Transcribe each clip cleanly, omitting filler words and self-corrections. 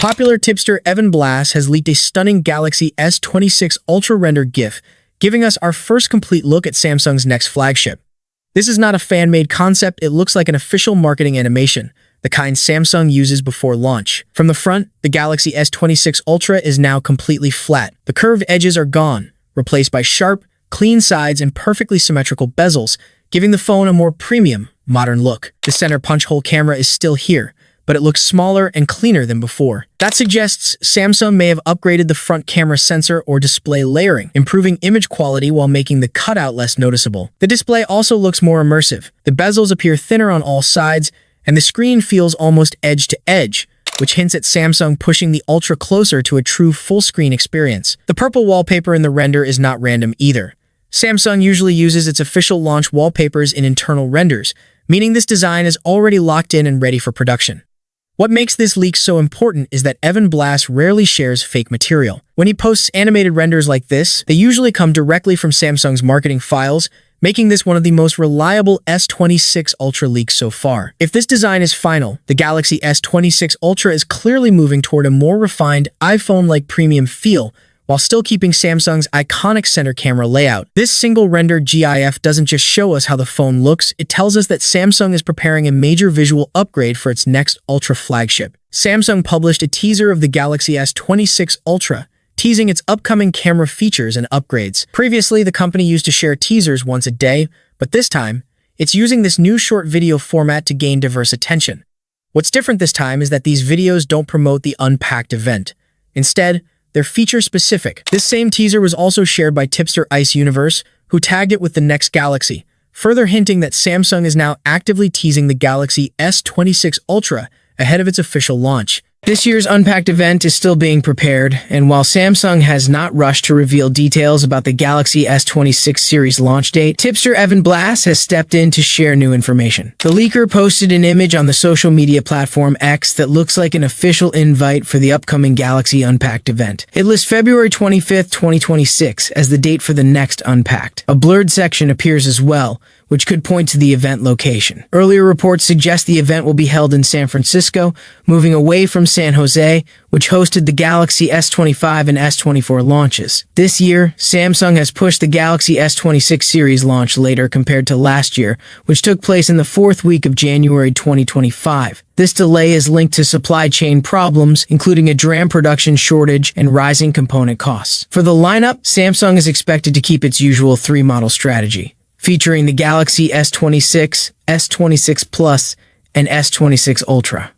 Popular tipster Evan Blass has leaked a stunning Galaxy S26 Ultra render GIF, giving us our first complete look at Samsung's next flagship. This is not a fan-made concept, it looks like an official marketing animation, the kind Samsung uses before launch. From the front, the Galaxy S26 Ultra is now completely flat. The curved edges are gone, replaced by sharp, clean sides and perfectly symmetrical bezels, giving the phone a more premium, modern look. The center punch-hole camera is still here, but it looks smaller and cleaner than before. That suggests Samsung may have upgraded the front camera sensor or display layering, improving image quality while making the cutout less noticeable. The display also looks more immersive. The bezels appear thinner on all sides, and the screen feels almost edge-to-edge, which hints at Samsung pushing the Ultra closer to a true full-screen experience. The purple wallpaper in the render is not random either. Samsung usually uses its official launch wallpapers in internal renders, meaning this design is already locked in and ready for production. What makes this leak so important is that Evan Blass rarely shares fake material. When he posts animated renders like this, they usually come directly from Samsung's marketing files, making this one of the most reliable S26 Ultra leaks so far. If this design is final, the Galaxy S26 Ultra is clearly moving toward a more refined, iPhone-like premium feel, while still keeping Samsung's iconic center camera layout. This single render GIF doesn't just show us how the phone looks, it tells us that Samsung is preparing a major visual upgrade for its next Ultra flagship. Samsung published a teaser of the Galaxy S26 Ultra, teasing its upcoming camera features and upgrades. Previously, the company used to share teasers once a day, but this time, it's using this new short video format to gain diverse attention. What's different this time is that these videos don't promote the Unpacked event. Instead, they're feature-specific. This same teaser was also shared by tipster Ice Universe, who tagged it with the next Galaxy, further hinting that Samsung is now actively teasing the Galaxy S26 Ultra ahead of its official launch. This year's Unpacked event is still being prepared, and while Samsung has not rushed to reveal details about the Galaxy S26 series launch date, tipster Evan Blass has stepped in to share new information. The leaker posted an image on the social media platform X that looks like an official invite for the upcoming Galaxy Unpacked event. It lists February 25th, 2026 as the date for the next Unpacked. A blurred section appears as well, which could point to the event location. Earlier reports suggest the event will be held in San Francisco, moving away from San Jose, which hosted the Galaxy S25 and S24 launches. This year, Samsung has pushed the Galaxy S26 series launch later compared to last year, which took place in the fourth week of January 2025. This delay is linked to supply chain problems, including a DRAM production shortage and rising component costs. For the lineup, Samsung is expected to keep its usual three-model strategy, featuring the Galaxy S26, S26 Plus, and S26 Ultra.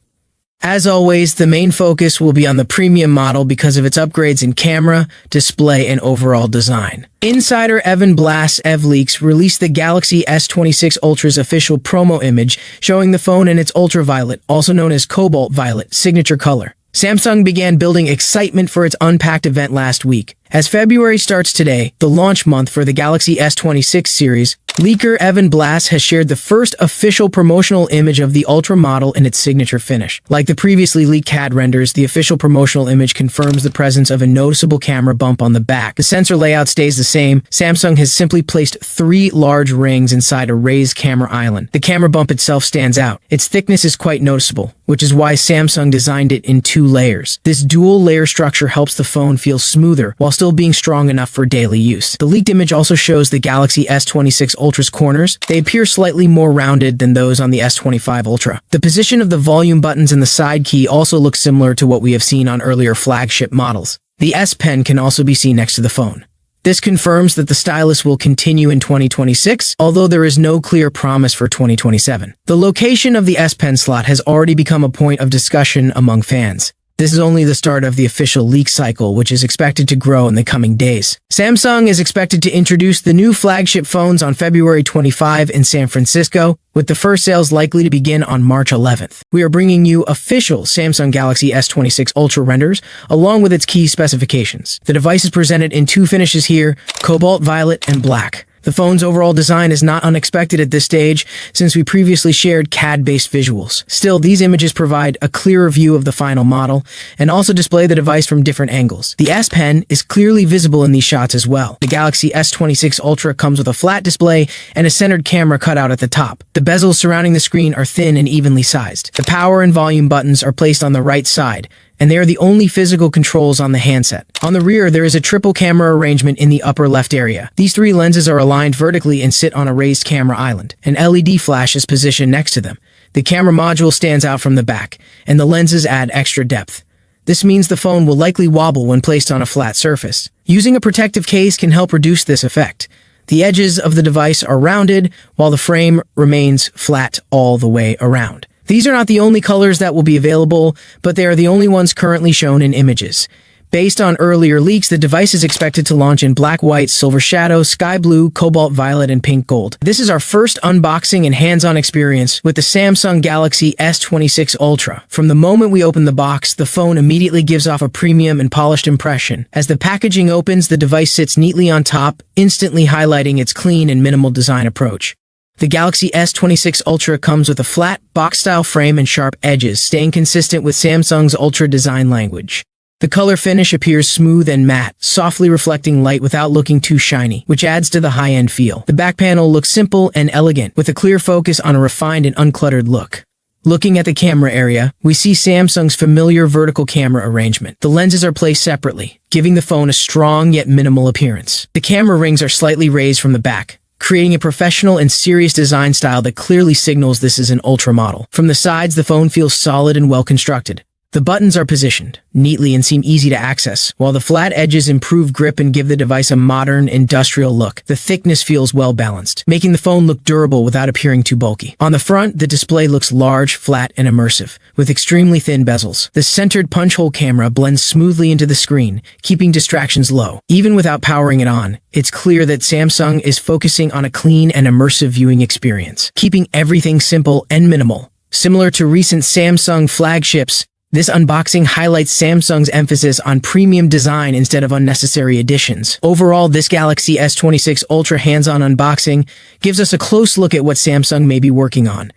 As always, the main focus will be on the premium model because of its upgrades in camera, display, and overall design. Insider Evan Blass Leaks released the Galaxy S26 Ultra's official promo image, showing the phone in its ultraviolet, also known as cobalt violet, signature color. Samsung began building excitement for its Unpacked event last week. As February starts today, the launch month for the Galaxy S26 series, leaker Evan Blass has shared the first official promotional image of the Ultra model in its signature finish. Like the previously leaked CAD renders, the official promotional image confirms the presence of a noticeable camera bump on the back. The sensor layout stays the same. Samsung has simply placed 3 large rings inside a raised camera island. The camera bump itself stands out. Its thickness is quite noticeable, which is why Samsung designed it in 2 layers. This dual layer structure helps the phone feel smoother while still being strong enough for daily use. The leaked image also shows the Galaxy S26 Ultra's corners. They appear slightly more rounded than those on the S25 Ultra. The position of the volume buttons and the side key also looks similar to what we have seen on earlier flagship models. The S Pen can also be seen next to the phone. This confirms that the stylus will continue in 2026, although there is no clear promise for 2027. The location of the S Pen slot has already become a point of discussion among fans. This is only the start of the official leak cycle, which is expected to grow in the coming days. Samsung is expected to introduce the new flagship phones on February 25 in San Francisco, with the first sales likely to begin on March 11th. We are bringing you official Samsung Galaxy S26 Ultra renders, along with its key specifications. The device is presented in 2 finishes here, cobalt violet and black. The phone's overall design is not unexpected at this stage, since we previously shared CAD-based visuals. Still, these images provide a clearer view of the final model, and also display the device from different angles. The S Pen is clearly visible in these shots as well. The Galaxy S26 Ultra comes with a flat display and a centered camera cutout at the top. The bezels surrounding the screen are thin and evenly sized. The power and volume buttons are placed on the right side, and they are the only physical controls on the handset. On the rear, there is a triple camera arrangement in the upper left area. These 3 lenses are aligned vertically and sit on a raised camera island. An LED flash is positioned next to them. The camera module stands out from the back, and the lenses add extra depth. This means the phone will likely wobble when placed on a flat surface. Using a protective case can help reduce this effect. The edges of the device are rounded, while the frame remains flat all the way around. These are not the only colors that will be available, but they are the only ones currently shown in images. Based on earlier leaks, the device is expected to launch in black, white, silver shadow, sky blue, cobalt violet, and pink gold. This is our first unboxing and hands-on experience with the Samsung Galaxy S26 Ultra. From the moment we open the box, the phone immediately gives off a premium and polished impression. As the packaging opens, the device sits neatly on top, instantly highlighting its clean and minimal design approach. The Galaxy S26 Ultra comes with a flat, box-style frame and sharp edges, staying consistent with Samsung's Ultra design language. The color finish appears smooth and matte, softly reflecting light without looking too shiny, which adds to the high-end feel. The back panel looks simple and elegant, with a clear focus on a refined and uncluttered look. Looking at the camera area, we see Samsung's familiar vertical camera arrangement. The lenses are placed separately, giving the phone a strong yet minimal appearance. The camera rings are slightly raised from the back, creating a professional and serious design style that clearly signals this is an Ultra model. From the sides, the phone feels solid and well-constructed. The buttons are positioned neatly and seem easy to access, while the flat edges improve grip and give the device a modern, industrial look. The thickness feels well-balanced, making the phone look durable without appearing too bulky. On the front, the display looks large, flat, and immersive, with extremely thin bezels. The centered punch-hole camera blends smoothly into the screen, keeping distractions low. Even without powering it on, it's clear that Samsung is focusing on a clean and immersive viewing experience, keeping everything simple and minimal. Similar to recent Samsung flagships, this unboxing highlights Samsung's emphasis on premium design instead of unnecessary additions. Overall, this Galaxy S26 Ultra hands-on unboxing gives us a close look at what Samsung may be working on.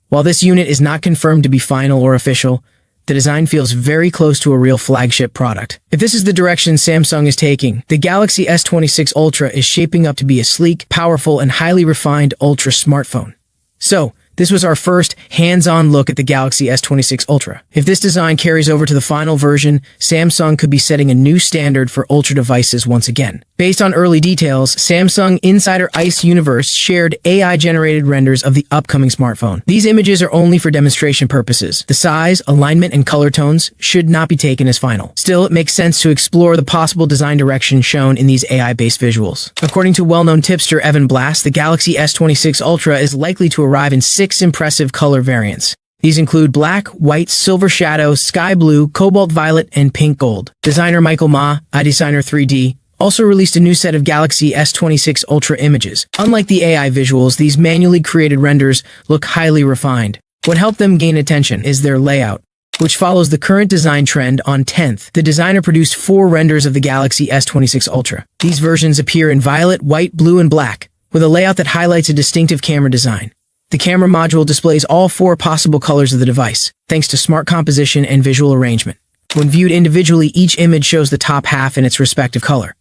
While this unit is not confirmed to be final or official, the design feels very close to a real flagship product. If this is the direction Samsung is taking, the Galaxy S26 Ultra is shaping up to be a sleek, powerful, and highly refined Ultra smartphone. So, this was our first hands-on look at the Galaxy S26 Ultra. If this design carries over to the final version, Samsung could be setting a new standard for Ultra devices once again. Based on early details, Samsung Insider Ice Universe shared AI-generated renders of the upcoming smartphone. These images are only for demonstration purposes. The size, alignment, and color tones should not be taken as final. Still, it makes sense to explore the possible design direction shown in these AI-based visuals. According to well-known tipster Blass, the Galaxy S26 Ultra is likely to arrive in 6 impressive color variants. These include black, white, silver shadow, sky blue, cobalt violet, and pink gold. Designer Michael Ma, iDesigner 3D, also released a new set of Galaxy S26 Ultra images. Unlike the AI visuals, these manually created renders look highly refined. What helped them gain attention is their layout, which follows the current design trend. On 10th, the designer produced 4 renders of the Galaxy S26 Ultra. These versions appear in violet, white, blue, and black, with a layout that highlights a distinctive camera design. The camera module displays all 4 possible colors of the device, thanks to smart composition and visual arrangement. When viewed individually, each image shows the top half in its respective color.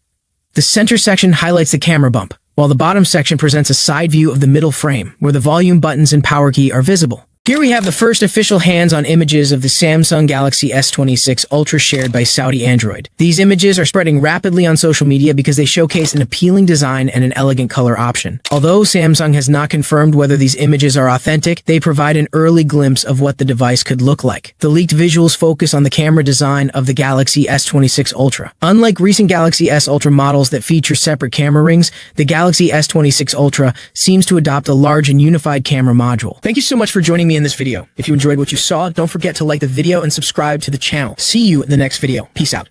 The center section highlights the camera bump, while the bottom section presents a side view of the middle frame, where the volume buttons and power key are visible. Here we have the first official hands-on images of the Samsung Galaxy S26 Ultra shared by Saudi Android. These images are spreading rapidly on social media because they showcase an appealing design and an elegant color option. Although Samsung has not confirmed whether these images are authentic, they provide an early glimpse of what the device could look like. The leaked visuals focus on the camera design of the Galaxy S26 Ultra. Unlike recent Galaxy S Ultra models that feature separate camera rings, the Galaxy S26 Ultra seems to adopt a large and unified camera module. Thank you so much for joining me in this video. If you enjoyed what you saw, don't forget to like the video and subscribe to the channel. See you in the next video. Peace out.